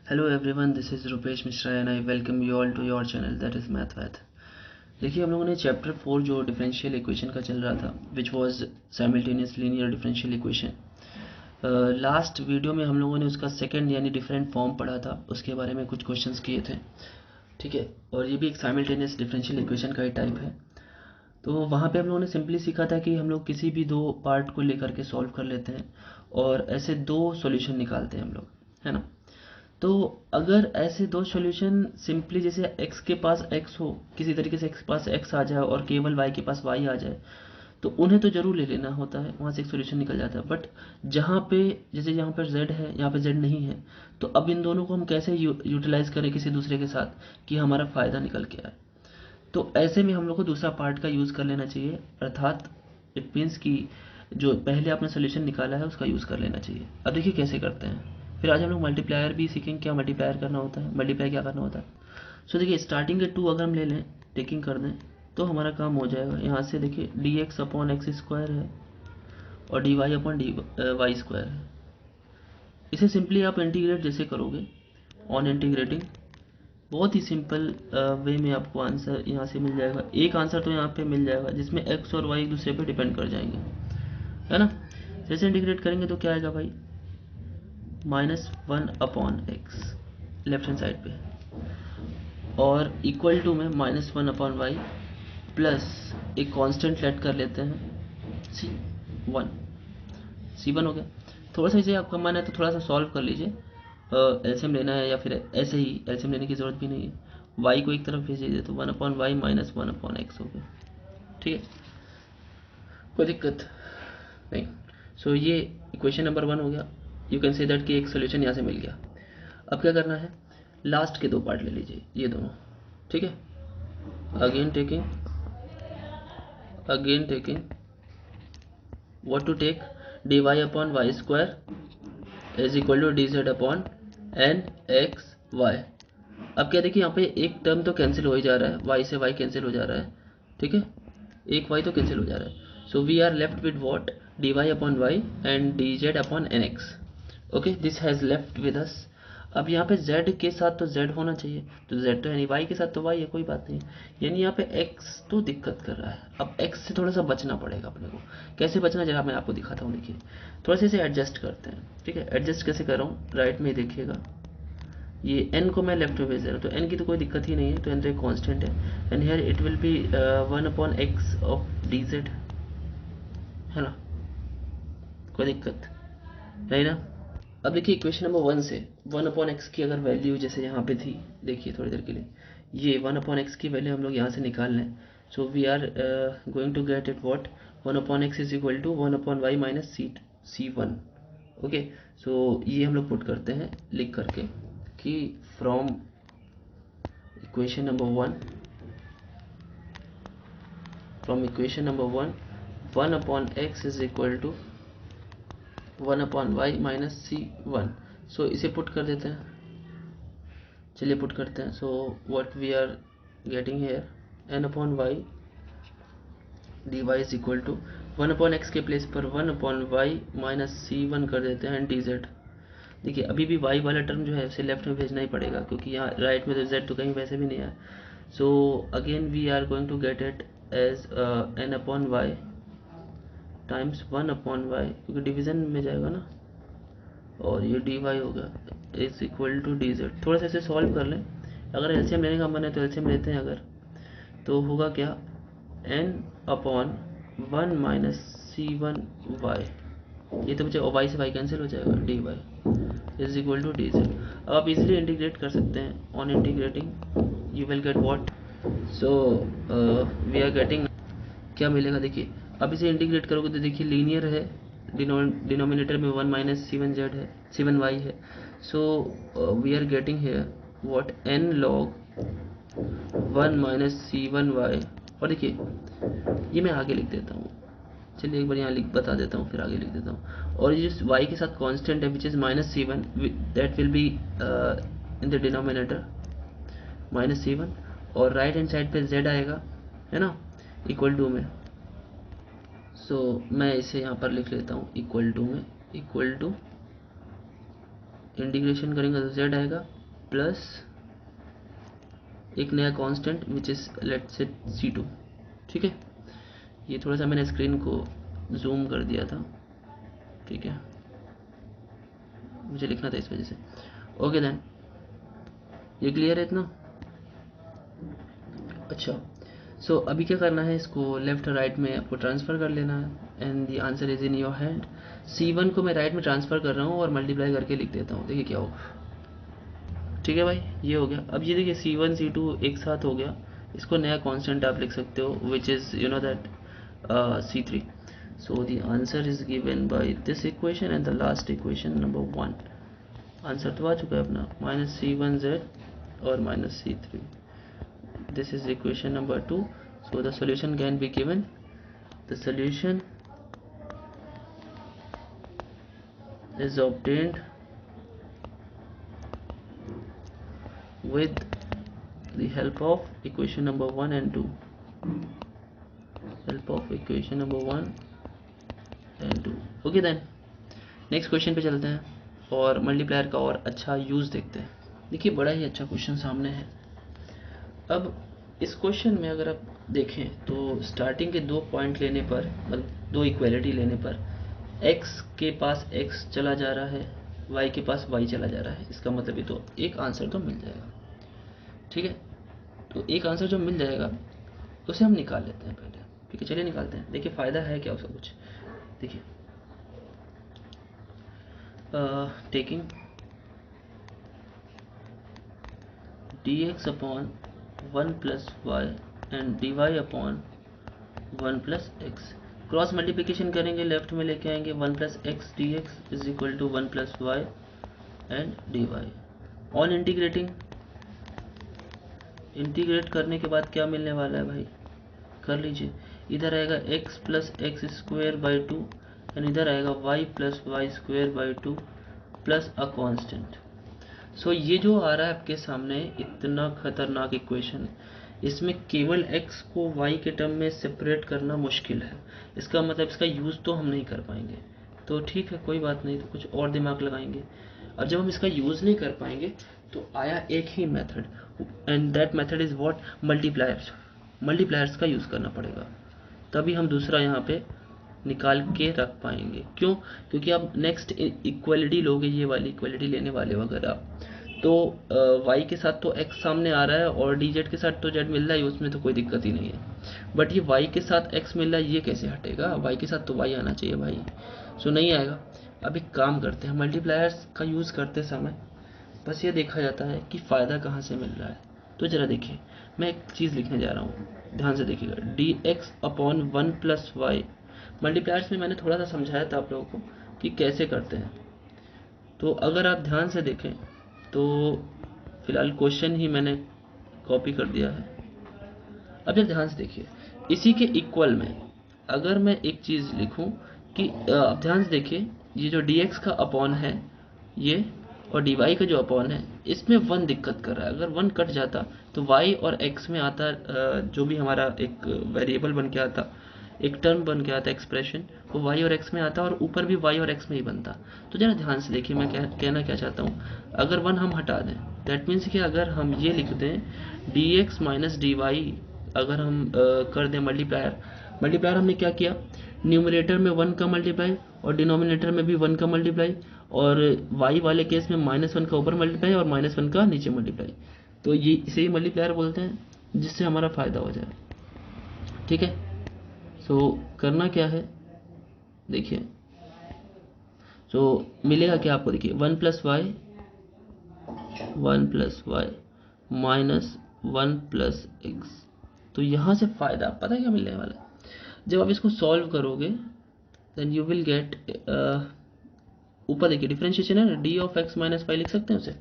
Hello everyone, this is Rupesh Mishra and I welcome you all to your channel that is MathVath। देखिए हम लोगों ने chapter 4 जो differential equation का चल रहा था which was simultaneous linear differential equation, last video में हम लोगों ने उसका सेकंड यानी डिफरेंट फॉर्म पढ़ा था, उसके बारे में कुछ क्वेश्चंस किए थे। ठीक है, और ये भी एक साइमल्टेनियस डिफरेंशियल इक्वेशन का ही टाइप है। तो वहाँ पे हम लोगों ने सिंपली सीखा था कि हम लोग किसी भी दो पार्ट को लेकर के सॉल्व कर लेते हैं और ऐसे दो सॉल्यूशन निकालते हैं हम लोग, है ना। तो अगर ऐसे दो सॉल्यूशन सिंपली जैसे x के पास x हो, किसी तरीके से x के पास x आ जाए और केवल y के पास y आ जाए, तो उन्हें तो जरूर ले लेना होता है, वहाँ से एक सॉल्यूशन निकल जाता है। बट जहाँ पे जैसे यहाँ पर z है, यहाँ पे z नहीं है, तो अब इन दोनों को हम कैसे यूटिलाइज करें किसी दूसरे के साथ कि हमारा फ़ायदा निकल के आए। तो ऐसे में हम लोग को दूसरा पार्ट का यूज़ कर लेना चाहिए, अर्थात इट मीन्स कि जो पहले आपने सोल्यूशन निकाला है उसका यूज़ कर लेना चाहिए। अब देखिए कैसे करते हैं। फिर आज हम लोग मल्टीप्लायर भी सीखेंगे, क्या मल्टीप्लायर करना होता है, मल्टीप्लाई क्या करना होता है। सो देखिए स्टार्टिंग के 2 अगर हम ले लें, टेकिंग कर दें, तो हमारा काम हो जाएगा। यहाँ से देखिए D X upon X square है और D Y upon D Y square है। इसे सिंपली आप इंटीग्रेट जैसे करोगे, ऑन इंटीग्रेटिंग बहुत ही सिंपल वे में आपको आंसर यहाँ से मिल जाएगा। एक आंसर तो यहाँ पे मिल जाएगा जिसमें x और y एक दूसरे पे डिपेंड कर जाएंगे, है ना। जैसे इंटीग्रेट करेंगे तो क्या आएगा भाई, -1 upon x left hand side पे, और इक्वल टू में -1 अपॉन वाई प्लस एक कांस्टेंट लेट कर लेते हैं c1। c1 हो गया। थोड़ा सा इसे आपका मन है तो थोड़ा सा सॉल्व कर लीजिए, एलसीएम लेना है या फिर ऐसे ही एलसीएम लेने की ज़रूरत भी नहीं है। वाई को एक तरफ भेज दीजिए तो 1 अपॉन वाई -1 अपॉन एक्स हो गया। ठीक है, कोई दिक्कत नहीं। सो ये इक्वेशन नंबर 1 हो गया। यू कैन से दैट कि एक सोल्यूशन यहाँ से मिल गया। अब क्या करना है, लास्ट के 2 पार्ट ले लीजिए, ये दोनों। ठीक है, again taking what to take, d Y upon y square is equal to d z upon n x y. अब क्या देखिए, यहाँ पे एक टर्म तो कैंसिल हो ही जा रहा है, y से y कैंसिल हो जा रहा है। ठीक है, एक y तो कैंसिल हो जा रहा है। So we are left with what, d Y upon y and d z upon n x. Okay, this has left with us. अब यहाँ पे z के साथ तो z होना चाहिए, तो z तो है नहीं, y के साथ तो y है, कोई बात नहीं। यानी यहाँ पे x तो दिक्कत कर रहा है। अब x से थोड़ा सा बचना पड़ेगा अपने को। कैसे बचना, जरा मैं आपको दिखाता हूँ। देखिए थोड़ा सा इसे एडजस्ट करते हैं। ठीक है, एडजस्ट कैसे कर रहा हूँ, राइट में देखिएगा, ये n को मैं लेफ्ट में भेज दे रहा हूँ, तो n की तो कोई दिक्कत ही नहीं है, तो n तो एक कांस्टेंट है। And here it will be 1 upon x of D Z, है ना, कोई दिक्कत नहीं ना। अब देखिए इक्वेशन नंबर 1 से 1 अपॉन एक्स की अगर वैल्यू जैसे यहाँ पे थी, देखिए थोड़ी देर के लिए ये 1 अपॉन एक्स की वैल्यू हम लोग यहाँ से निकाल लें। So we are going to get it what, 1 upon x is equal to 1 upon y minus c1। Okay, so ये हम लोग पुट करते हैं लिख करके कि from equation number 1, from equation number 1, 1 upon x is equal to 1 upon y minus c1। So इसे put कर देते हैं, चलिए पुट करते हैं। So what we are getting here, n upon y dy is equal to 1 upon x के place पर 1 upon y minus c1 कर देते हैं dz। देखिए अभी भी y वाला टर्म जो है उसे लेफ्ट में भेजना ही पड़ेगा, क्योंकि यहाँ राइट में तो z तो कहीं वैसे भी नहीं है। So again we are going to get it as n upon y times 1 upon y, क्योंकि डिवीज़न में जाएगा ना, और ये डी वाई होगा is equal to d z. थोड़ा सा इसे सॉल्व कर लें, अगर एलसीएम लेने का मन है तो एलसीएम लेते हैं। अगर तो होगा क्या, n upon 1 minus c1 Y, ये तो मुझे वाई से वाई कैंसिल हो जाएगा, d y is equal to d z. अब आप इजीली इंटीग्रेट कर सकते हैं, on integrating you will get what. So we are getting, क्या मिलेगा देखिए, अब इसे इंटीग्रेट करोगे तो देखिए लीनियर है, डिनोमिनेटर में 1 माइनस c1z है, c1y है। So we are getting here what, n log 1 minus c1y। और देखिए ये मैं आगे लिख देता हूँ, चलिए एक बार यहाँ लिख बता देता हूँ फिर आगे लिख देता हूँ। और ये जो y के साथ कांस्टेंट है which is -c1, that will be in the denominator -c1, और राइट हैंड साइड पे z आएगा, है ना, इक्वल टू में। सो मैं इसे यहाँ पर लिख लेता हूँ इक्वल टू में, इक्वल टू इंटीग्रेशन करेंगे तो z आएगा प्लस एक नया constant which is let's say c2। ठीक है, ये थोड़ा सा मैंने स्क्रीन को जूम कर दिया था, ठीक है, मुझे लिखना था इस वजह से। ओके देन, ये क्लियर है इतना? अच्छा, सो अभी क्या करना है, इसको लेफ्ट राइट में आपको ट्रांसफ़र कर लेना है and the answer is in your hand. c1 को मैं राइट में ट्रांसफ़र कर रहा हूँ और मल्टीप्लाई करके लिख देता हूँ, देखिए क्या होगा। ठीक है भाई, ये हो गया। अब ये देखिए c1 c2 एक साथ हो गया, इसको नया कांस्टेंट आप लिख सकते हो which is you know that c3। So the answer is given by this equation and the last equation number 1। Answer तो आ चुका है अपना, -c1z और -c3। This is equation number 2. So the solution can be given. The solution is obtained with the help of equation number 1 and 2. Help of equation number 1 and 2. Okay then, next question पे चलते हैं और multiplier का और अच्छा use देखते हैं। देखिए बड़ा ही अच्छा क्वेश्चन सामने है। अब इस क्वेश्चन में अगर आप देखें तो स्टार्टिंग के 2 पॉइंट लेने पर, मतलब 2 इक्वेलिटी लेने पर x के पास x चला जा रहा है, y के पास y चला जा रहा है। इसका मतलब ये तो एक आंसर तो मिल जाएगा। ठीक है, तो एक आंसर जो मिल जाएगा उसे हम निकाल लेते हैं पहले। ठीक है, चलिए निकालते हैं। देखिए फ़ायदा है क्या उसका कुछ, देखिए taking dx upon 1 plus y and dy upon 1 plus x, cross multiplication करेंगे, लेफ्ट में लेके आएंगे 1 plus x d x is equal to 1 plus y and d y. On integrating, integrate करने के बाद क्या मिलने वाला है भाई, कर लीजिए। इधर आएगा x plus x square by 2 and इधर आएगा y plus y square by 2 plus a constant. So ये जो आ रहा है आपके सामने इतना खतरनाक इक्वेशन, इसमें केवल x को y के टर्म में सेपरेट करना मुश्किल है। इसका मतलब इसका यूज़ तो हम नहीं कर पाएंगे, तो ठीक है कोई बात नहीं, तो कुछ और दिमाग लगाएंगे। और जब हम इसका यूज़ नहीं कर पाएंगे तो आया एक ही method, and that method is what, multipliers. Multipliers का यूज़ करना पड़ेगा, तभी हम दूसरा यहाँ पे निकाल के रख पाएंगे। क्यों? क्योंकि आप नेक्स्ट इक्वलिटी लोगे, ये वाली इक्वलिटी लेने वाले हो अगर आप, तो y के साथ तो x सामने आ रहा है और dz के साथ तो z मिल रहा है, उसमें तो कोई दिक्कत ही नहीं है। बट ये y के साथ x मिल रहा है, ये कैसे हटेगा? y के साथ तो y आना चाहिए भाई, सो नहीं आएगा। अब एक काम करते हैं, मल्टीप्लायर्स का यूज़ करते समय बस ये देखा जाता है कि फ़ायदा कहाँ से मिल रहा है। तो ज़रा देखिए, मैं एक चीज़ लिखने जा रहा हूँ, ध्यान से देखिएगा। dx upon 1 plus y, multipliers में मैंने थोड़ा सा समझाया था आप लोगों को कि कैसे करते हैं, तो अगर आप ध्यान से देखें तो फिलहाल क्वेश्चन ही मैंने कॉपी कर दिया है। अब जब ध्यान से देखिए, इसी के इक्वल में अगर मैं एक चीज़ लिखूं कि अब ध्यान से देखिए, ये जो dx का अपॉन है ये, और dy का जो अपॉन है, इसमें 1 दिक्कत कर रहा है। अगर 1 कट जाता तो y और x में आता जो भी हमारा एक वेरिएबल बन के आता, एक टर्म बन के आता एक्सप्रेशन, वो y और x में आता और ऊपर भी y और x में ही बनता। तो जरा ध्यान से देखिए मैं कहना क्या चाहता हूँ। अगर 1 हम हटा दें, दैट मीन्स कि अगर हम ये लिख दें dx माइनस dy, अगर हम कर दें मल्टीप्लायर, मल्टीप्लायर हमने क्या किया, न्यूमरेटर में 1 का मल्टीप्लाई और डिनोमिनेटर में भी 1 का मल्टीप्लाई, और y वाले केस में -1 का ऊपर मल्टीप्लाई और -1 का नीचे मल्टीप्लाई। तो ये इसे ही मल्टीप्लायर बोलते हैं, जिससे हमारा फ़ायदा हो जाए। ठीक है, सो करना क्या है देखिए, सो मिलेगा क्या आपको, देखिए 1 plus y minus 1 plus x. तो यहाँ से फ़ायदा पता है क्या मिलने वाला है, जब आप इसको सॉल्व करोगे देन यू विल गेट, ऊपर देखिए डिफरेंशिएशन है ना, d of x minus y लिख सकते हैं उसे,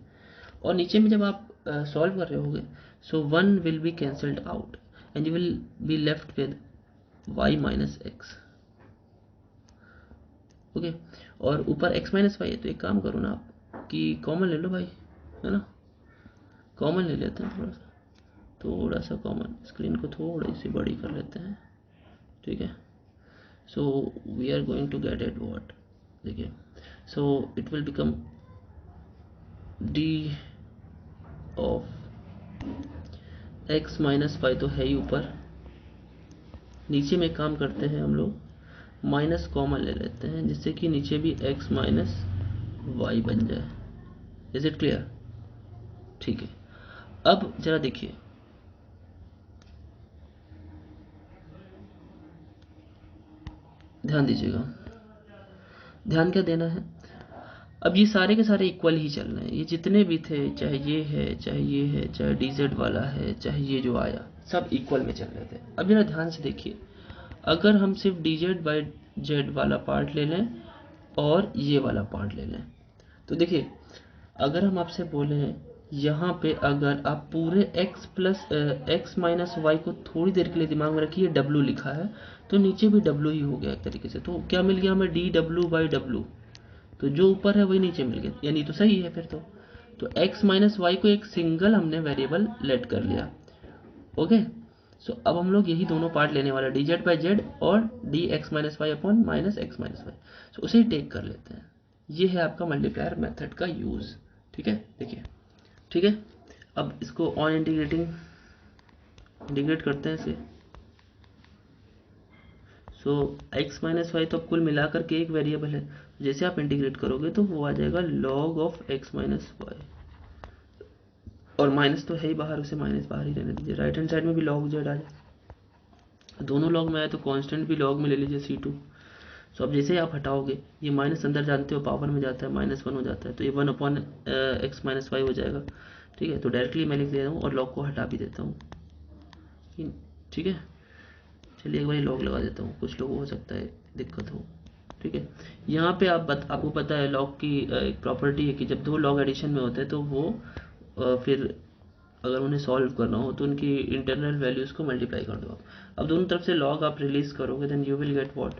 और नीचे में जब आप सॉल्व कर रहे होगे सो 1 will be cancelled out and you will be left with y minus x. Okay, और ऊपर x माइनस वाई है, तो एक काम करो ना आप कि कॉमन ले लो भाई, है ना, कॉमन ले लेते हैं, थोड़ा सा कॉमन, स्क्रीन को थोड़ी सी बड़ी कर लेते हैं। ठीक है, so we are going to get at what, देखिए, so it will become d of x minus y तो है ही ऊपर, नीचे में काम करते हैं हम लोग, माइनस कॉमन ले लेते हैं जिससे कि नीचे भी x माइनस वाई बन जाए। Is it clear? ठीक है, अब जरा देखिए, ध्यान दीजिएगा, ध्यान क्या देना है, अब ये सारे के सारे इक्वल ही चल रहे हैं, ये जितने भी थे, चाहे ये है, चाहे ये है, चाहे dz वाला है, चाहे ये जो आया, सब इक्वल में चल रहे थे। अब जरा ध्यान से देखिए, अगर हम सिर्फ dz बाई z वाला पार्ट ले लें और ये वाला पार्ट ले लें, तो देखिए अगर हम आपसे बोले यहाँ पे अगर आप पूरे x plus x minus y को थोड़ी देर के लिए दिमाग में रखिए, w लिखा है तो नीचे भी w ही हो गया एक तरीके से, तो क्या मिल गया हमें dw बाई w, तो जो ऊपर है वही नीचे मिल गया, यानी तो सही है फिर तो x माइनस वाई को एक सिंगल हमने वेरिएबल लेट कर लिया। ओके, सो अब हम लोग यही दोनों पार्ट लेने वाले dz बाई जेड और dx minus y upon minus x minus y, so उसे ही टेक कर लेते हैं। ये है आपका मल्टीप्लायर मेथड का यूज़। ठीक है, देखिए ठीक है, अब इसको ऑन इंटीग्रेट करते हैं इसे। सो x माइनस वाई तो कुल मिलाकर के एक वेरिएबल है, जैसे आप इंटीग्रेट करोगे तो वो आ जाएगा log of x minus y, और माइनस तो है ही बाहर, उसे माइनस बाहर ही रहने दीजिए। राइट हैंड साइड में भी log z आ जाए, दोनों log में आए तो कांस्टेंट भी log में ले लीजिए c2। सो अब जैसे ही आप हटाओगे, ये माइनस अंदर जानते हो पावर में जाता है, -1 हो जाता है, तो ये 1 अपॉन एक्स माइनस वाई हो जाएगा। ठीक है, तो डायरेक्टली मैं लिख दे रहा हूँ और log को हटा भी देता हूँ। ठीक है, चलिए एक बार लॉग लगा देता हूँ, कुछ लोगों को हो सकता है दिक्कत हो। ठीक है, यहाँ पे आपको पता है लॉग की एक प्रॉपर्टी है कि जब दो लॉग एडिशन में होते हैं तो वो फिर अगर उन्हें सॉल्व करना हो तो उनकी इंटरनल वैल्यूज को मल्टीप्लाई कर दो आप। अब दोनों तरफ से लॉग आप रिलीज करोगे, then you will get what,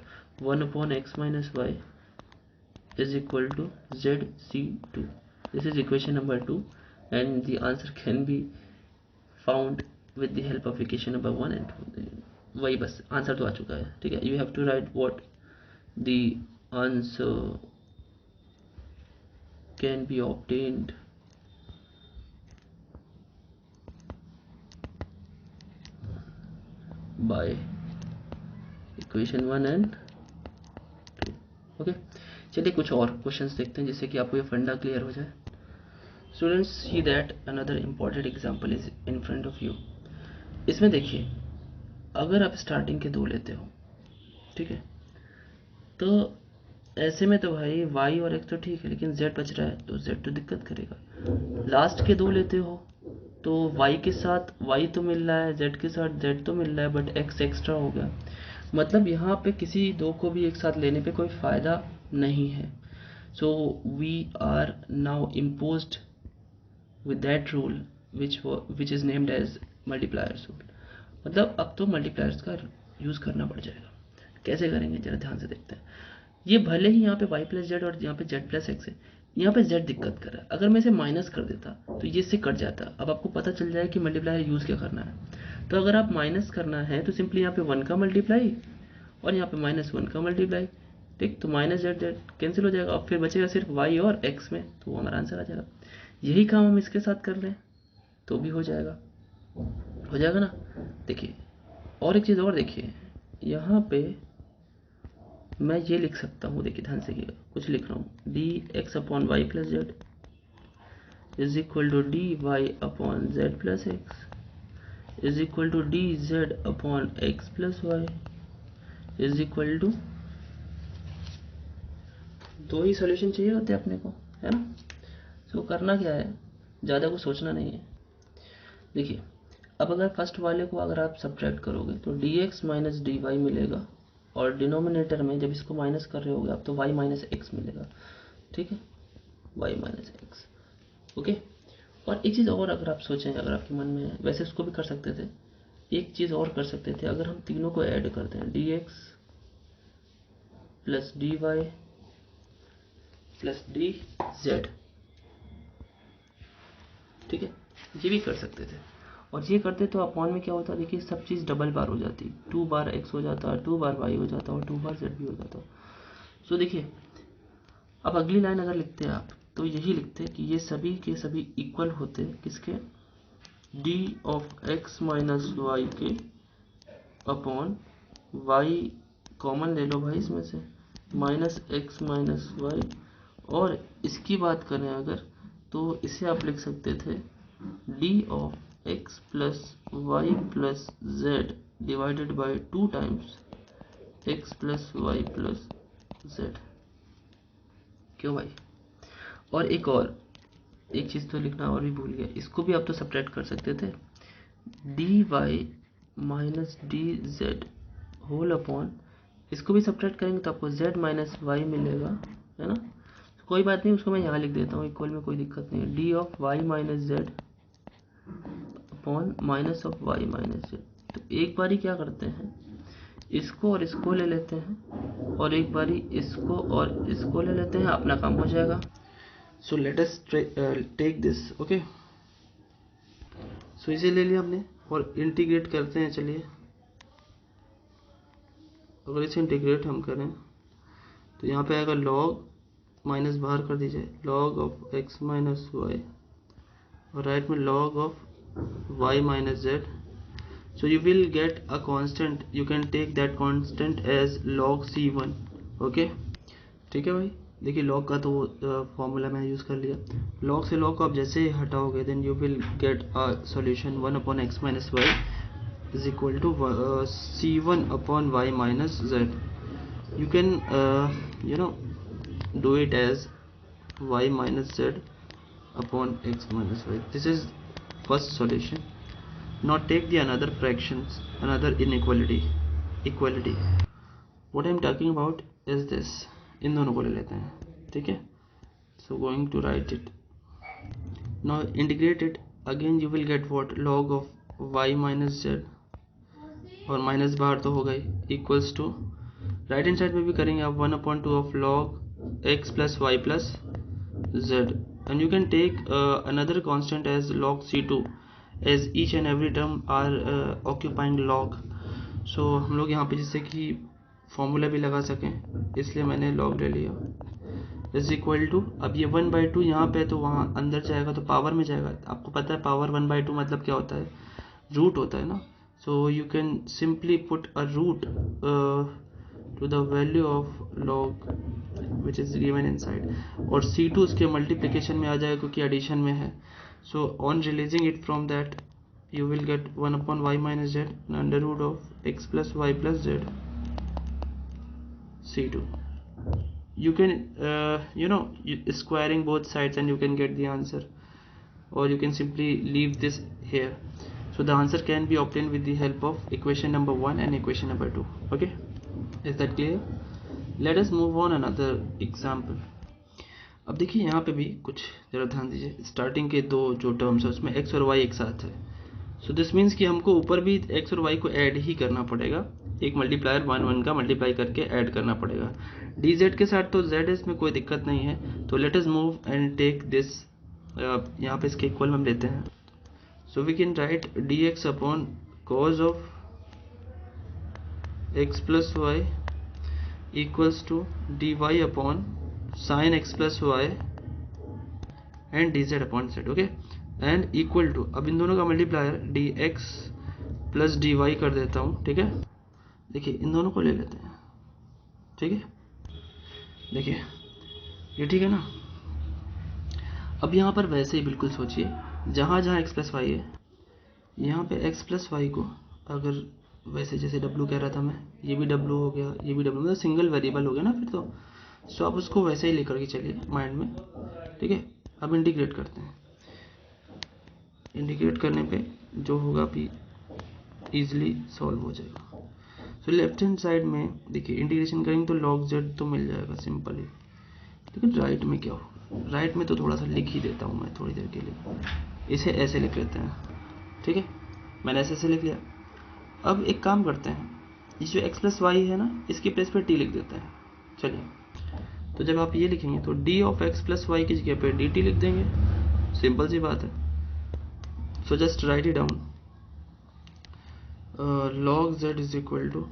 1 upon x minus y is equal to ZC2। This is equation number 2 and the answer can be found with the help of equation number 1 and 2। वही बस answer तो आ चुका है। ठीक है, you have to write what the answer can be obtained by equation 1 and 2। Okay, चलिए कुछ और क्वेश्चंस देखते हैं जिससे कि आपको ये फंडा क्लियर हो जाए। Students see that another important example is in front of you. इसमें देखिए, अगर आप स्टार्टिंग के 2 लेते हो, ठीक है, तो ऐसे में तो भाई y और x तो ठीक है, लेकिन z बच रहा है तो z तो दिक्कत करेगा। लास्ट के 2 लेते हो तो y के साथ y तो मिल रहा है, z के साथ z तो मिल रहा है, बट x एक्स्ट्रा हो गया। मतलब यहाँ पे किसी 2 को भी एक साथ लेने पे कोई फ़ायदा नहीं है। So we are now imposed with that rule which is named as multipliers rule. मतलब अब तो मल्टीप्लायर्स का यूज़ करना पड़ जाएगा। कैसे करेंगे जरा ध्यान से देखते हैं। ये भले ही यहाँ पे y प्लस जेड और यहाँ पे z प्लस एक्स है, यहाँ पे z दिक्कत कर रहा है। अगर मैं इसे माइनस कर देता तो ये इससे कट जाता। अब आपको पता चल जाए कि मल्टीप्लायर यूज़ क्या करना है। तो अगर आप माइनस करना है तो सिंपली यहाँ पे 1 का मल्टीप्लाई और यहाँ पे -1 का मल्टीप्लाई। ठीक, तो माइनस जेड कैंसिल हो जाएगा, अब फिर बचेगा सिर्फ y और x में, तो वो हमारा आंसर आ जाएगा। यही काम हम इसके साथ कर लें तो भी हो जाएगा ना। देखिए और एक चीज़ और देखिए, यहाँ पे मैं ये लिख सकता हूँ, देखिए ध्यान से कुछ लिख रहा हूँ, dx upon y plus z is equal to dy upon z plus x is equal to dz upon x plus y is equal to, 2 ही सॉल्यूशन चाहिए होते अपने को, है ना। सो करना क्या है, ज़्यादा कुछ सोचना नहीं है। देखिए अब अगर फर्स्ट वाले को अगर आप सब्ट्रैक्ट करोगे तो dx माइनस dy मिलेगा, और डिनोमिनेटर में जब इसको माइनस कर रहे होगे आप तो y माइनस एक्स मिलेगा। ठीक है, y माइनस एक्स। ओके, और एक चीज़ और अगर आप सोचें, अगर आपके मन में, वैसे उसको भी कर सकते थे, एक चीज़ और कर सकते थे, अगर हम तीनों को ऐड करते हैं dx plus dy plus dz, ठीक है, ये भी कर सकते थे। और ये करते तो अपॉन में क्या होता, देखिए सब चीज़ डबल बार हो जाती, 2 बार x हो जाता, 2 बार y हो जाता और 2 बार z भी हो जाता। सो देखिए अब अगली लाइन अगर लिखते हैं आप, तो यही लिखते हैं कि ये सभी के सभी इक्वल होते हैं किसके, d of x minus y के अपॉन वाई, कॉमन ले लो भाई इसमें से, माइनस एक्स माइनस वाई। और इसकी बात करें अगर, तो इसे आप लिख सकते थे d of x plus y plus z divided by 2 times x plus y plus z. क्यों भाई? और एक चीज़ तो लिखना और भी भूल गया, इसको भी आप तो सब्ट्रैक्ट कर सकते थे, d y minus d z whole upon, इसको भी सब्ट्रैक्ट करेंगे तो आपको z माइनस वाई मिलेगा, है ना। तो कोई बात नहीं, उसको मैं यहाँ लिख देता हूँ इक्वल में, कोई दिक्कत नहीं है, d of y minus z upon minus of y minus z. तो एक बारी क्या करते हैं, इसको और इसको ले लेते हैं, और एक बारी इसको और इसको ले लेते हैं, अपना काम हो जाएगा। So let us take this, okay. So इसे ले लिया हमने और इंटीग्रेट करते हैं। चलिए, अगर इसे इंटीग्रेट हम करें तो यहाँ पे आएगा लॉग, माइनस बाहर कर दीजिए, log of x minus y, और राइट में log of y minus z. So you will get a constant, you can take that constant as log c1. Okay, ठीक है भाई। देखिए log का तो फॉर्मूला मैंने यूज़ कर लिया, log से log को आप जैसे हटाओगे then you will get a solution 1 upon x minus y is equal to c1 upon y minus z. You can do it as y minus z upon x minus y. This is first solution. Now take the another fractions, another inequality, equality. What I am talking about is this, इन दोनों को ले लेते हैं, ठीक है। So going to write it. Now integrate it again, you will get what, log of y minus z, और minus बाहर तो हो गई, equals to right hand side में भी करेंगे आप 1 upon 2 of log x plus y plus z. And you can take another constant as log c2, as each and every term are occupying log. So हम लोग यहाँ पे जिससे कि फॉर्मूला भी लगा सकें, इसलिए मैंने log ले लिया, इज इक्वल टू, अब ये 1/2 यहाँ पे तो वहाँ अंदर जाएगा तो पावर में जाएगा। आपको पता है पावर 1/2 मतलब क्या होता है, रूट होता है ना। So you can simply put a root to the value of log which is given inside, और c2 उसके मल्टीप्लिकेशन में आ जाएगा क्योंकि एडिशन में है। so on releasing it from that you will get 1 upon y minus z under root of x plus y plus z c2. you can squaring both sides and you can get the answer, or you can simply leave this here. So the answer can be obtained with the help of equation number 1 and equation number 2. okay, is that clear? Let us move on another example. अब देखिए यहाँ पे भी कुछ ज़रा ध्यान दीजिए, starting के दो जो टर्म्स है उसमें x और y एक साथ है। सो दिस मीन्स कि हमको ऊपर भी x और y को ऐड ही करना पड़ेगा, एक मल्टीप्लायर 1 का मल्टीप्लाई करके ऐड करना पड़ेगा। dz के साथ तो z इसमें कोई दिक्कत नहीं है, तो let us move and take this, यहाँ पे इसके इक्वल हम लेते हैं। So we can write dx upon cos of x plus y equals to dy upon sine x plus y and dz upon z। Okay, and equal to, अब इन दोनों का मल्टीप्लायर dx प्लस dy कर देता हूँ, ठीक है। देखिए इन दोनों को ले लेते हैं, ठीक है। देखिए ये ठीक है ना। अब यहाँ पर वैसे ही बिल्कुल सोचिए, जहाँ जहाँ x प्लस वाई है यहाँ पे x प्लस वाई को अगर वैसे जैसे w कह रहा था मैं, ये भी w हो गया, ये भी w, मतलब सिंगल वेरिएबल हो गया ना फिर तो। सो आप उसको वैसे ही लेकर के चलिए माइंड में, ठीक है। अब इंटीग्रेट करते हैं, इंटीग्रेट करने पे जो होगा भी इजीली सॉल्व हो जाएगा। सो लेफ्ट हैंड साइड में देखिए इंटीग्रेशन करेंगे तो log z तो मिल जाएगा सिंपल ही, लेकिन राइट में क्या हो, राइट में तो थोड़ा सा लिख ही देता हूँ मैं थोड़ी देर के लिए, इसे ऐसे लिख लेते हैं, ठीक है। मैंने ऐसे लिख लिया। अब एक काम करते हैं, ये जो x प्लस वाई है ना, इसकी प्लेस पे t लिख देते हैं। चलिए, तो जब आप ये लिखेंगे तो d of x plus y की जगह पे dt लिख देंगे, सिंपल सी बात है। So just write it down, log z is equal to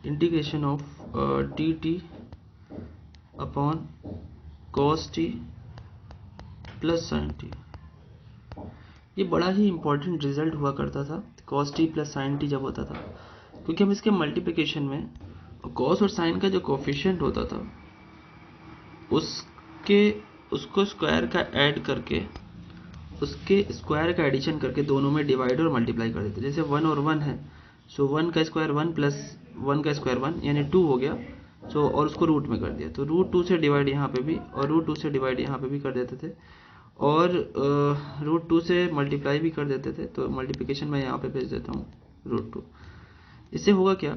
integration of dt upon cos t plus sine t. ये बड़ा ही इंपॉर्टेंट रिजल्ट हुआ करता था cos t plus sine t जब होता था, क्योंकि हम इसके मल्टीप्लिकेशन में कॉस और साइन का जो कोफिशिएंट होता था उसको स्क्वायर का ऐड करके उसके स्क्वायर का एडिशन करके दोनों में डिवाइड और मल्टीप्लाई कर देते। जैसे 1 और 1 है, सो 1 का स्क्वायर 1 प्लस 1 का स्क्वायर 1 यानी 2 हो गया। सो और उसको रूट में कर दिया, तो रूट 2 से डिवाइड यहाँ पे भी और रूट 2 से डिवाइड यहाँ पे भी कर देते थे, और रूट 2 से मल्टीप्लाई भी कर देते थे। तो मल्टीप्लिकेशन मैं यहाँ पे भेज देता हूँ रूट 2। इससे होगा क्या,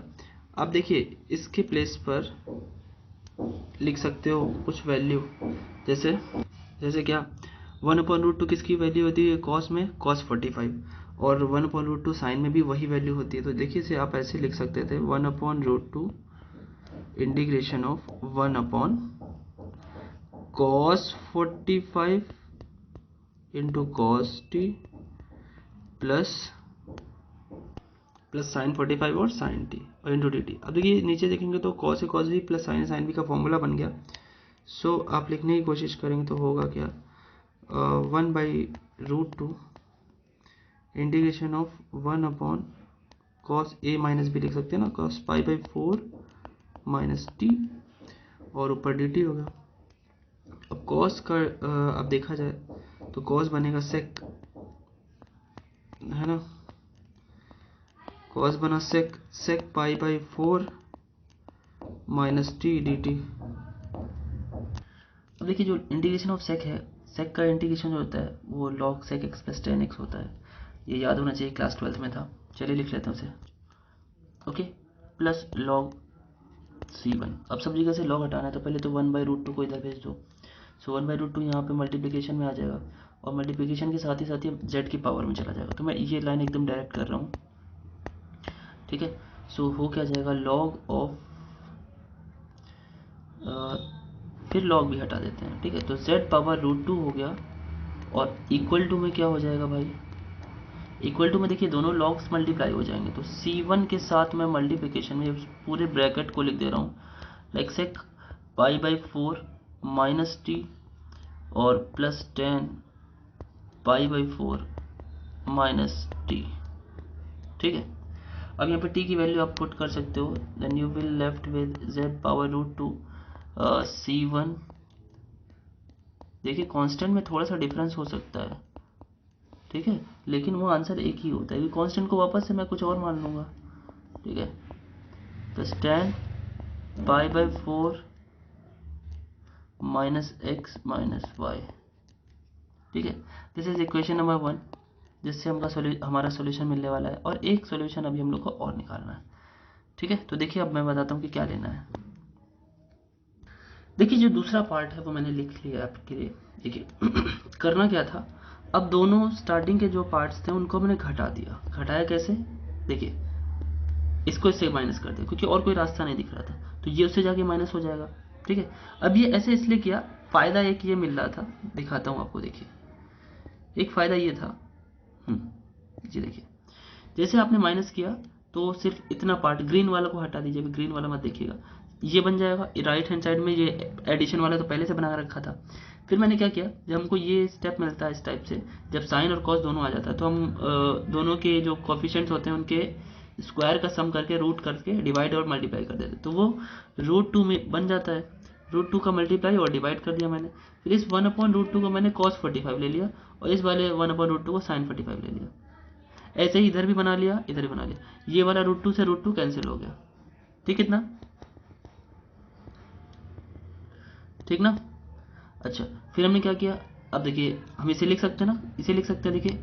आप देखिए इसके प्लेस पर लिख सकते हो कुछ वैल्यू, जैसे क्या 1/√2 किसकी वैल्यू होती है कॉस में, cos 45, और 1/√2 साइन में भी वही वैल्यू होती है। तो देखिए इसे आप ऐसे लिख सकते थे 1/√2 integration of 1/cos 45 into cos t plus sign 45 और साइन टी और इंटू डी टी। अब देखिए नीचे देखेंगे तो cos से cos भी प्लस साइन भी का फॉर्मूला बन गया। सो आप लिखने की कोशिश करेंगे तो होगा क्या, 1/√2 integration of 1/cos a minus भी लिख सकते हैं ना, cos π/4 माइनस टी और ऊपर डी टी होगा। अब cos का अब देखा जाए तो cos बनेगा sec, है ना, cos बना sec π/4 minus t d t. अब देखिए जो इंटीग्रेशन ऑफ sec है, sec का इंटीग्रेशन जो होता है वो log sec x plus tan x होता है। ये याद होना चाहिए, क्लास 12th में था। चलिए लिख लेता हूँ उसे, ओके, प्लस log c1। अब सब जगह से log हटाना है तो पहले तो 1/√2 को इधर भेज दो। सो 1/√2 यहाँ पे मल्टीप्लिकेशन में आ जाएगा और मल्टीप्लिकेशन के साथ ही z की पावर में चला जाएगा। तो मैं ये लाइन एकदम डायरेक्ट कर रहा हूँ, ठीक है। सो हो क्या जाएगा, log ऑफ फिर log भी हटा देते हैं, ठीक है। तो z/√2 हो गया और इक्वल टू में क्या हो जाएगा भाई, इक्वल टू में देखिए दोनों लॉग्स मल्टीप्लाई हो जाएंगे। तो c1 के साथ मैं मल्टीप्लिकेशन में पूरे ब्रैकेट को लिख दे रहा हूँ, लाइक sec π/4 माइनस टी और प्लस tan π/4 माइनस टी, ठीक है। अब यहाँ पे t की वैल्यू आप पुट कर सकते हो, then you will left with z/√2 c1। देखिए कांस्टेंट में थोड़ा सा डिफरेंस हो सकता है, ठीक है, लेकिन वो आंसर एक ही होता है। कांस्टेंट को वापस से मैं कुछ और मान लूँगा, ठीक है, plus tan π/4 minus x minus y, ठीक है। दिस इज इक्वेशन नंबर 1, जिससे हमारा सॉल्यूशन मिलने वाला है। और एक सॉल्यूशन अभी हम लोग को और निकालना है, ठीक है। तो देखिए अब मैं बताता हूँ कि क्या लेना है। देखिए जो दूसरा पार्ट है वो मैंने लिख लिया आपके लिए। देखिए करना क्या था, अब दोनों स्टार्टिंग के जो पार्ट्स थे उनको मैंने घटा दिया। घटाया कैसे, देखिए इसको इससे माइनस कर दिया क्योंकि और कोई रास्ता नहीं दिख रहा था, तो ये उससे जाके माइनस हो जाएगा, ठीक है। अब ये ऐसे इसलिए किया, फायदा एक ये मिल रहा था, दिखाता हूँ आपको। देखिए एक फायदा ये था, जी देखिए जैसे आपने माइनस किया तो सिर्फ इतना पार्ट ग्रीन वाला को हटा दीजिए, अभी ग्रीन वाला मत देखिएगा, ये बन जाएगा। राइट हैंड साइड में ये एडिशन वाला तो पहले से बना रखा था। फिर मैंने क्या किया, जब हमको ये स्टेप मिलता है इस टाइप से, जब साइन और कॉस दोनों आ जाता है तो हम दोनों के जो कोफिशिएंट्स होते हैं उनके स्क्वायर का सम करके रूट करके डिवाइड और मल्टीप्लाई कर देते, तो वो √2 में बन जाता है। √2 का मल्टीप्लाई और डिवाइड कर दिया मैंने। फिर इस 1/√2 को मैंने cos 45 ले लिया और इस वाले 1/√2 को sin 45 ले लिया। ऐसे ही इधर भी बना लिया, इधर भी बना लिया। ये वाला √2 से √2 कैंसिल हो गया, ठीक इतना, ठीक ना। अच्छा फिर हमने क्या किया, अब देखिए हम इसे लिख सकते हैं ना, इसे लिख सकते हैं। देखिए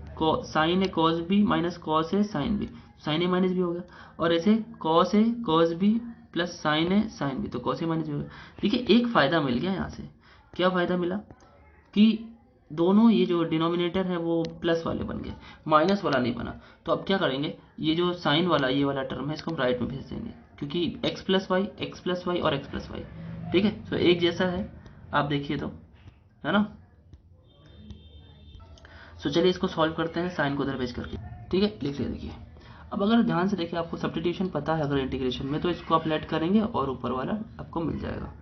साइन है cos b माइनस कॉस है साइन b, साइन ए माइनस भी हो गया। और ऐसे cos है cos b प्लस साइन है साइन b, तो cos ए माइनस भी हो गया। देखिए एक फ़ायदा मिल गया यहाँ से, क्या फ़ायदा मिला कि दोनों ये जो डिनोमिनेटर है वो प्लस वाले बन गए, माइनस वाला नहीं बना। तो अब क्या करेंगे, ये जो साइन वाला ये वाला टर्म है इसको हम राइट में भेज देंगे, क्योंकि x प्लस वाई और x प्लस वाई, ठीक है। तो एक जैसा है, आप देखिए तो, है ना। सो चलिए इसको सॉल्व करते हैं साइन को उधर भेज करके, ठीक है। लिख लिया, देखिए अब अगर ध्यान से देखिए, आपको सब्स्टिट्यूशन पता है अगर इंटीग्रेशन में, तो इसको आप लेट करेंगे और ऊपर वाला आपको मिल जाएगा।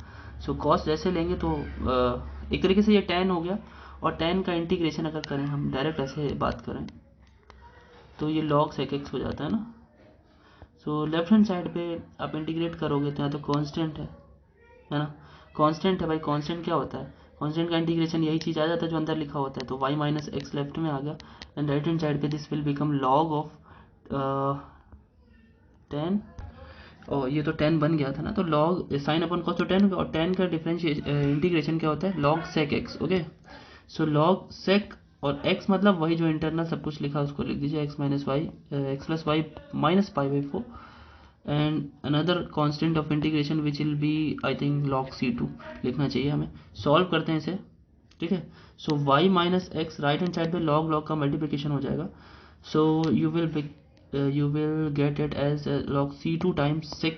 सो कॉस जैसे लेंगे तो एक तरीके से ये tan हो गया, और tan का इंटीग्रेशन अगर करें हम डायरेक्ट ऐसे बात करें तो ये log sec x हो जाता है ना। सो लेफ्ट हैंड साइड पे आप इंटीग्रेट करोगे तो यहाँ तो कांस्टेंट है ना, कांस्टेंट है भाई। कांस्टेंट क्या होता है, कांस्टेंट का इंटीग्रेशन यही चीज़ आ जाता है जो अंदर लिखा होता है। तो y माइनस एक्स लेफ्ट में आ गया, एंड राइट हैंड साइड पे this will become log of 10, और ये तो 10 बन गया था ना, तो log साइन अपन कॉस तो 10 हो गया, और 10 का डिफरेंशिएशन इंटीग्रेशन क्या होता है, log sec x। ओके, सो log sec और x मतलब वही जो इंटरनल सब कुछ लिखा उसको लिख दीजिए, x minus y x plus y minus pi by 4, and another constant of integration which will be I think log c2 लिखना चाहिए हमें। सॉल्व करते हैं इसे, ठीक है। सो y minus x right hand side पे log का मल्टीप्लिकेशन हो जाएगा, सो you will get it as log c2 times sec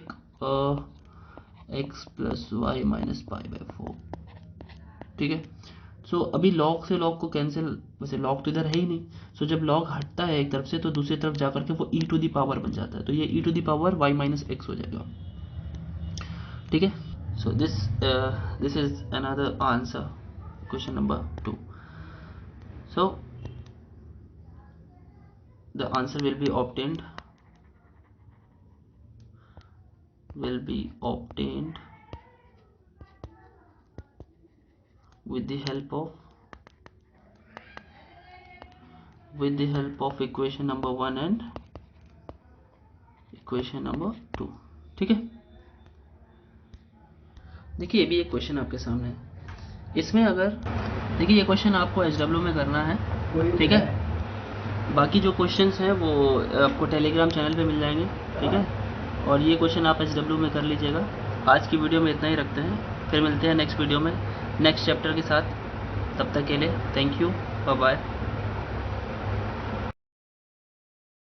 x plus y minus pi by 4, ठीक है। सो अभी log से log को कैंसिल, वैसे log तो इधर है ही नहीं, सो जब log हटता है एक तरफ से तो दूसरी तरफ जाकर के वो e टू दी पावर बन जाता है, तो ये e to the power y minus x हो जाएगा, ठीक है। So this is another answer question number 2। So the answer will be obtained with the help of equation number 1 and equation number 2, ठीक है। देखिए ये भी एक क्वेश्चन आपके सामने है, इसमें अगर देखिए ये क्वेश्चन आपको HW में करना है, ठीक है। बाकी जो क्वेश्चंस हैं वो आपको टेलीग्राम चैनल पे मिल जाएंगे, ठीक है। और ये क्वेश्चन आप HW में कर लीजिएगा। आज की वीडियो में इतना ही रखते हैं, फिर मिलते हैं नेक्स्ट वीडियो में नेक्स्ट चैप्टर के साथ। तब तक के लिए थैंक यू, बाय बाय।